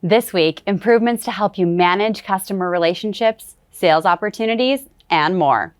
This week, improvements to help you manage customer relationships, sales opportunities, and more.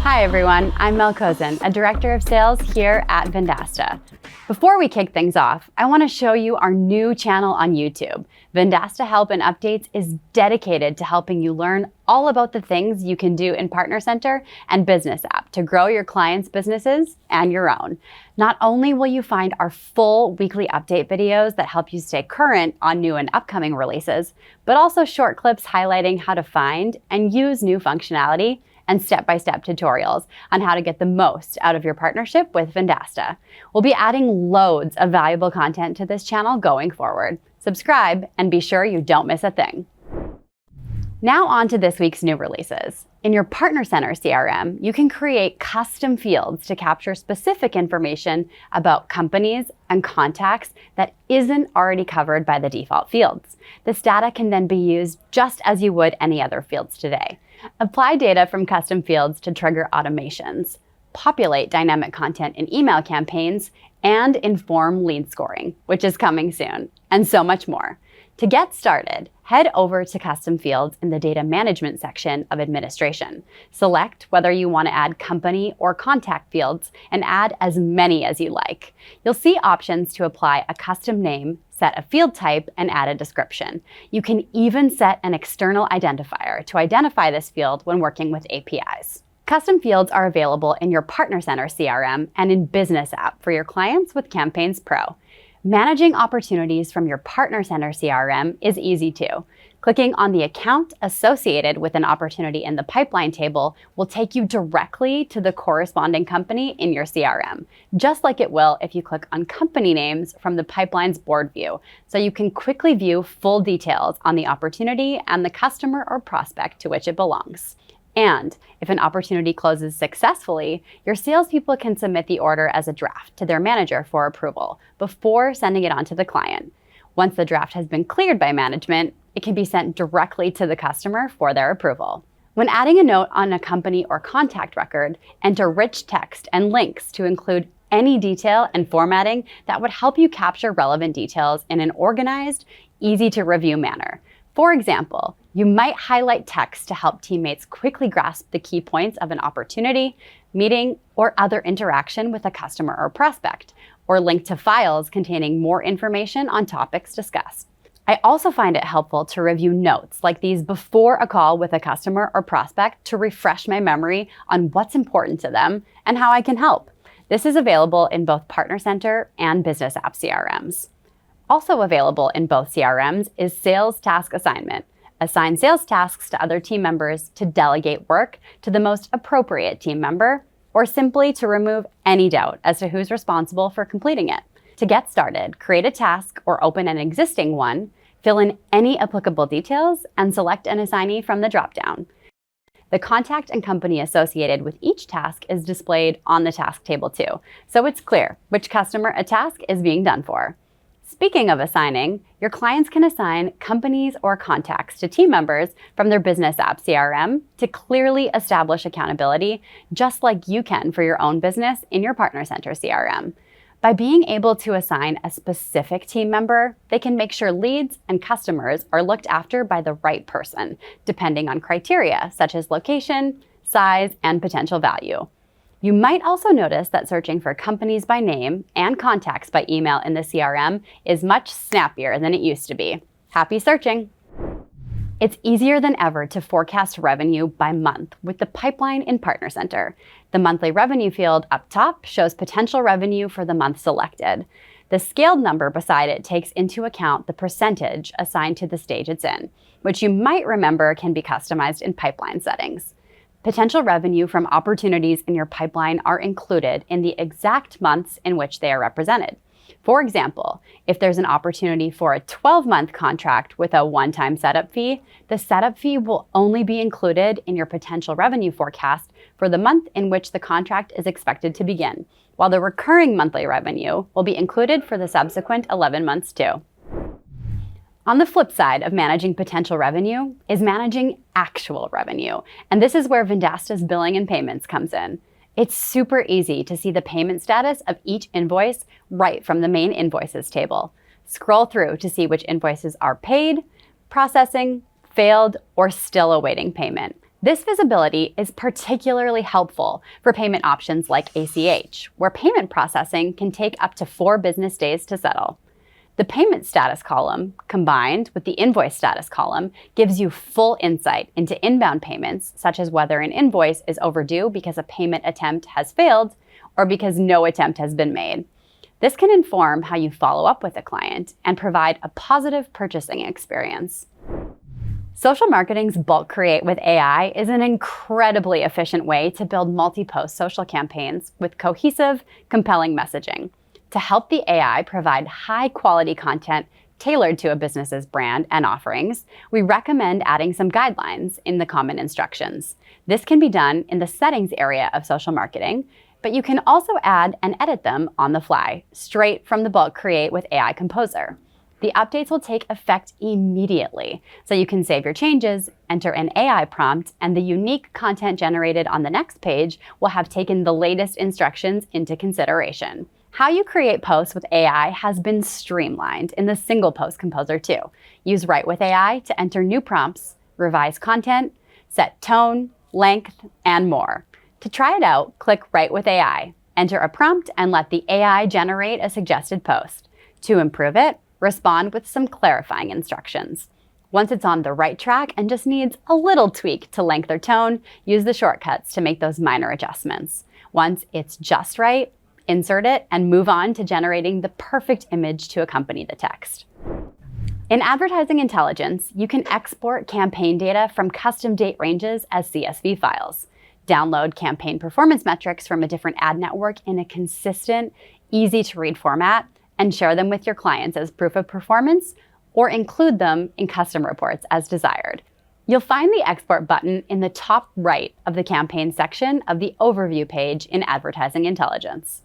Hi everyone, I'm Mel Kozun, a Director of Sales here at Vendasta. Before we kick things off, I want to show you our new channel on YouTube. Vendasta Help and Updates is dedicated to helping you learn all about the things you can do in Partner Center and Business App to grow your clients' businesses and your own. Not only will you find our full weekly update videos that help you stay current on new and upcoming releases, but also short clips highlighting how to find and use new functionality and step-by-step tutorials on how to get the most out of your partnership with Vendasta. We'll be adding loads of valuable content to this channel going forward. Subscribe and be sure you don't miss a thing. Now on to this week's new releases. In your Partner Center CRM, you can create custom fields to capture specific information about companies and contacts that isn't already covered by the default fields. This data can then be used just as you would any other fields today. Apply data from custom fields to trigger automations, populate dynamic content in email campaigns, and inform lead scoring, which is coming soon, and so much more. To get started, head over to Custom Fields in the Data Management section of Administration. Select whether you want to add company or contact fields and add as many as you like. You'll see options to apply a custom name, set a field type, and add a description. You can even set an external identifier to identify this field when working with APIs. Custom fields are available in your Partner Center CRM and in Business App for your clients with Campaigns Pro. Managing opportunities from your Partner Center CRM is easy too. Clicking on the account associated with an opportunity in the pipeline table will take you directly to the corresponding company in your CRM, just like it will if you click on company names from the pipeline's board view, so you can quickly view full details on the opportunity and the customer or prospect to which it belongs. And if an opportunity closes successfully, your salespeople can submit the order as a draft to their manager for approval before sending it on to the client. Once the draft has been cleared by management, it can be sent directly to the customer for their approval. When adding a note on a company or contact record, enter rich text and links to include any detail and formatting that would help you capture relevant details in an organized, easy-to-review manner. For example, you might highlight text to help teammates quickly grasp the key points of an opportunity, meeting, or other interaction with a customer or prospect, or link to files containing more information on topics discussed. I also find it helpful to review notes like these before a call with a customer or prospect to refresh my memory on what's important to them and how I can help. This is available in both Partner Center and Business App CRMs. Also available in both CRMs is Sales Task Assignment. Assign sales tasks to other team members to delegate work to the most appropriate team member, or simply to remove any doubt as to who's responsible for completing it. To get started, create a task or open an existing one, fill in any applicable details, and select an assignee from the dropdown. The contact and company associated with each task is displayed on the task table too, so it's clear which customer a task is being done for. Speaking of assigning, your clients can assign companies or contacts to team members from their Business App CRM to clearly establish accountability, just like you can for your own business in your Partner Center CRM. By being able to assign a specific team member, they can make sure leads and customers are looked after by the right person, depending on criteria such as location, size, and potential value. You might also notice that searching for companies by name and contacts by email in the CRM is much snappier than it used to be. Happy searching! It's easier than ever to forecast revenue by month with the pipeline in Partner Center. The monthly revenue field up top shows potential revenue for the month selected. The scaled number beside it takes into account the percentage assigned to the stage it's in, which you might remember can be customized in pipeline settings. Potential revenue from opportunities in your pipeline are included in the exact months in which they are represented. For example, if there's an opportunity for a 12-month contract with a one-time setup fee, the setup fee will only be included in your potential revenue forecast for the month in which the contract is expected to begin, while the recurring monthly revenue will be included for the subsequent 11 months too. On the flip side of managing potential revenue is managing actual revenue, and this is where Vendasta's billing and payments comes in. It's super easy to see the payment status of each invoice right from the main Invoices table. Scroll through to see which invoices are paid, processing, failed, or still awaiting payment. This visibility is particularly helpful for payment options like ACH, where payment processing can take up to 4 business days to settle. The payment status column, combined with the invoice status column, gives you full insight into inbound payments, such as whether an invoice is overdue because a payment attempt has failed or because no attempt has been made. This can inform how you follow up with a client and provide a positive purchasing experience. Social marketing's bulk create with AI is an incredibly efficient way to build multi-post social campaigns with cohesive, compelling messaging. To help the AI provide high-quality content tailored to a business's brand and offerings, we recommend adding some guidelines in the common instructions. This can be done in the settings area of social marketing, but you can also add and edit them on the fly, straight from the bulk create with AI Composer. The updates will take effect immediately, so you can save your changes, enter an AI prompt, and the unique content generated on the next page will have taken the latest instructions into consideration. How you create posts with AI has been streamlined in the Single Post Composer too. Use Write with AI to enter new prompts, revise content, set tone, length, and more. To try it out, click Write with AI. Enter a prompt and let the AI generate a suggested post. To improve it, respond with some clarifying instructions. Once it's on the right track and just needs a little tweak to length or tone, use the shortcuts to make those minor adjustments. Once it's just right, insert it and move on to generating the perfect image to accompany the text. In Advertising Intelligence, you can export campaign data from custom date ranges as CSV files. Download campaign performance metrics from a different ad network in a consistent, easy-to-read format, and share them with your clients as proof of performance, or include them in custom reports as desired. You'll find the Export button in the top right of the campaign section of the Overview page in Advertising Intelligence.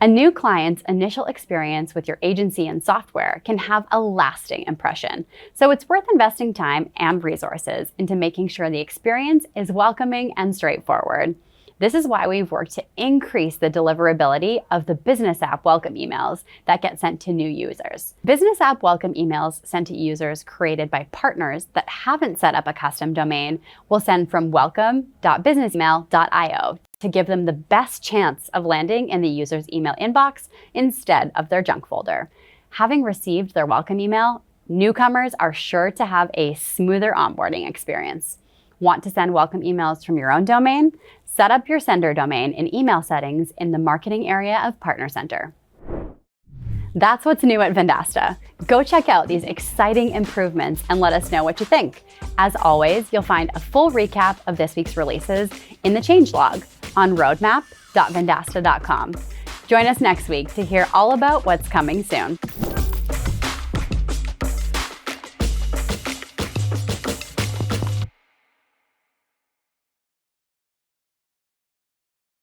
A new client's initial experience with your agency and software can have a lasting impression, so it's worth investing time and resources into making sure the experience is welcoming and straightforward. This is why we've worked to increase the deliverability of the Business App Welcome emails that get sent to new users. Business App Welcome emails sent to users created by partners that haven't set up a custom domain will send from welcome.businessemail.io to give them the best chance of landing in the user's email inbox instead of their junk folder. Having received their welcome email, newcomers are sure to have a smoother onboarding experience. Want to send welcome emails from your own domain? Set up your sender domain in email settings in the marketing area of Partner Center. That's what's new at Vendasta. Go check out these exciting improvements and let us know what you think. As always, you'll find a full recap of this week's releases in the changelog on roadmap.vendasta.com. Join us next week to hear all about what's coming soon.